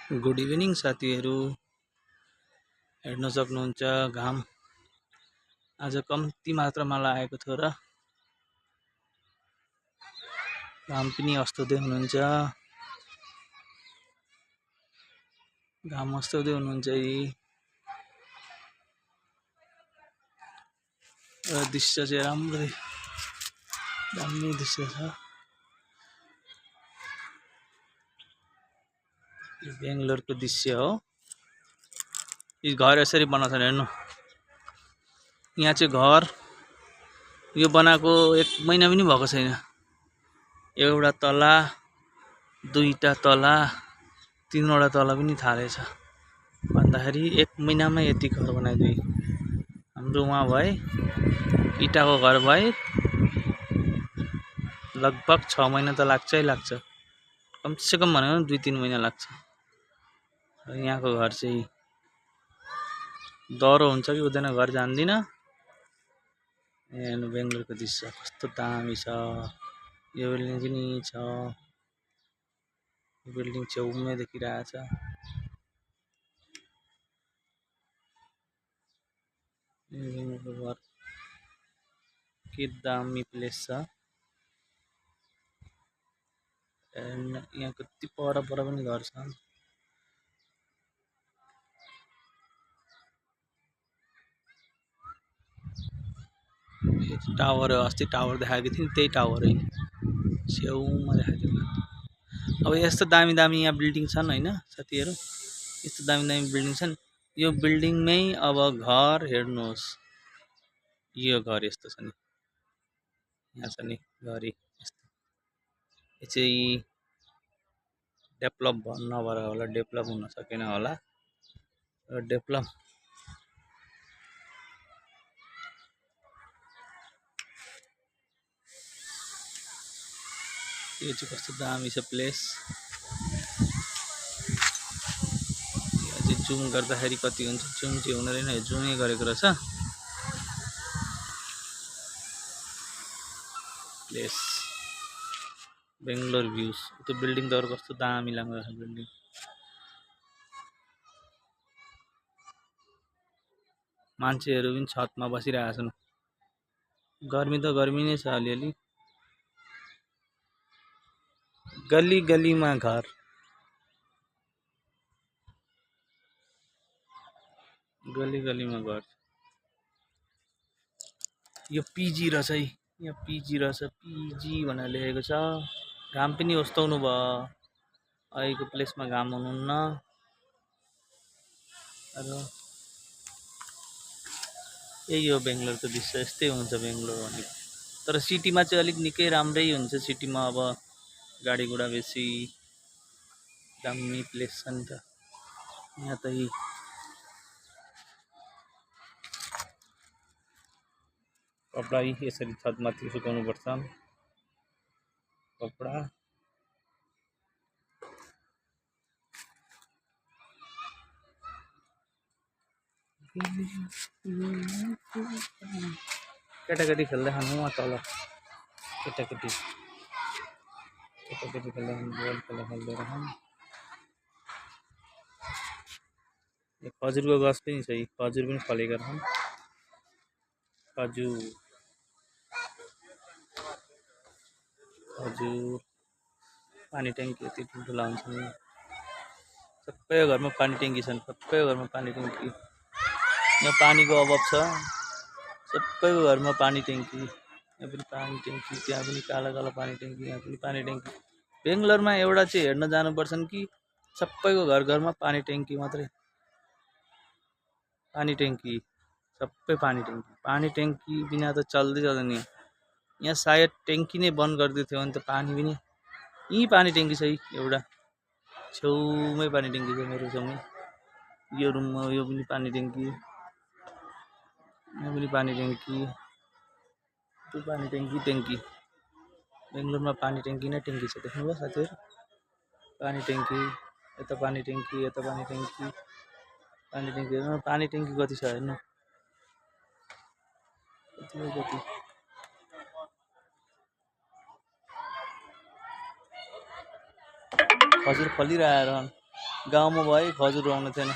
Good evening साथीहरू। हेर्न सक्नुहुन्छ घाम आज कम्ती मात्रामा लागेको थियो र घाम पनि अस्ताउँदै हुनुहुन्छ। घाम अस्ताउँदै हुनुहुन्छ र दृश्य चाहिँ राम्रै दामी दृश्य छ। यो बेङ्गलोरको दृश्य हो। यो घर यसरी बनाउँछन् हेर्नु। यहाँ चाहिँ घर यो बनाएको 1 महिना पनि भएको छैन। एउटा तला, दुईटा तला, 3वटा तला पनि थालेछ भन्दाखेरि 1 महिनामा यति घर बनाइदिए। हाम्रो उहाँ भए इटाको घर भए लगभग 6 महिना त लाग्छै लाग्छ, कमसेकम भनेको 2-3 महिना लाग्छ। र यहाँको घर चाहिँ डह्रो हुन्छ कि हुँदैन घर जान्दिनँ। हेर्नु बेङ्गलोरको दृश्य कस्तो दामी छ। यो बिल्डिङ पनि छ, यो बिल्डिङ छेउमै देखिरहेछ। बेङ्गलोरको घर के दामी प्लेस छ। यहाँ कति पर पनि घर छ। टावर हो, अस्ति टावर देखाएको थिएँ नि, त्यही टावर है, छेउमा देखाएको थियो। अब यस्तो दामी दामी यहाँ बिल्डिङ छन् होइन साथीहरू, यस्तो दामी दामी बिल्डिङ छन्। यो बिल्डिङमै अब घर हेर्नुहोस्, यो घर यस्तो छ नि, यहाँ छ नि घर यस्तो। यो चाहिँ डेभलप नभएर होला, डेभलप हुन सकेन होला। र डेभलप यो चाहिँ कस्तो दामी छ प्लेस। यो चाहिँ जुम गर्दाखेरि कति हुन्छ, जुम चाहिँ हुँदैन, जुमै गरेको रहेछ प्लेस। बेङ्गलोर भ्यूज, त्यो बिल्डिङ त अरू कस्तो दामी लाग्दो छ बिल्डिङ। मान्छेहरू पनि छतमा बसिरहेका छन्। गर्मी त गर्मी नै छ अलिअलि। गली गलीमा घर, गली गलीमा घर। यो पिजी रहेछ है, यहाँ पिजी रहेछ, पिजी भनेर लेखेको छ। घाम पनि अस्ताउनु भयो, अहिलेको प्लेसमा घाम हुनुहुन्न। र यही हो बेङ्गलोरको दृश्य, यस्तै हुन्छ बेङ्गलोर भनेको। तर सिटीमा चाहिँ अलिक निकै राम्रै हुन्छ। सिटीमा अब गाडी घोडा बेसी, दामी प्लेस छ नि त। यहाँ त कपडा यसरी छतमाथि सुकाउनु पर्छ कपडा। केटाकेटी खेल्दै खानु वहाँ तल, केटाकेटी खेल्दै खानु, बल खेल्दै रहनु। खजुरको गछ पनि छ, खजुर पनि फलेका रहन्। खजुर पानी ट्याङ्की यति ठुल्ठुला हुन्छन्। सबैको घरमा पानी ट्याङ्की छन्, सबैको घरमा पानी ट्याङ्की। यहाँ पानीको अभाव छ, सबैको घरमा पानी ट्याङ्की। यहाँ पनि पानी ट्याङ्की, त्यहाँ पनि काला काला पानी ट्याङ्की, यहाँ पनि पानी ट्याङ्की। बेङ्गलोरमा एउटा चाहिँ हेर्न जानुपर्छन् कि सबैको घर घरमा पानी ट्याङ्की मात्रै, पानी ट्याङ्की, सबै पानी ट्याङ्की। पानी ट्याङ्की बिना त चल्दै चल्दैन। यहाँ सायद ट्याङ्की नै बन्द गरिदिएको थियो भने त पानी पनि, यहीँ पानी ट्याङ्की छ एउटा, छेउमै पानी ट्याङ्की छ मेरो छेउमै। यो रुममा यो पनि पानी ट्याङ्की, यहाँ पनि पानी ट्याङ्की, त्यो पानी ट्याङ्की ट्याङ्की। बेङ्गलोरमा पानी ट्याङ्की नै ट्याङ्की छ, देख्नुभयो साथीहरू? पानी ट्याङ्की, यता पानी ट्याङ्की, यता पानी ट्याङ्की, पानी ट्याङ्की। हेर्नु पानी ट्याङ्की कति छ हेर्नु, कति। खजुर फलिरहेर गाउँमा भए खजुर आउने थिएन।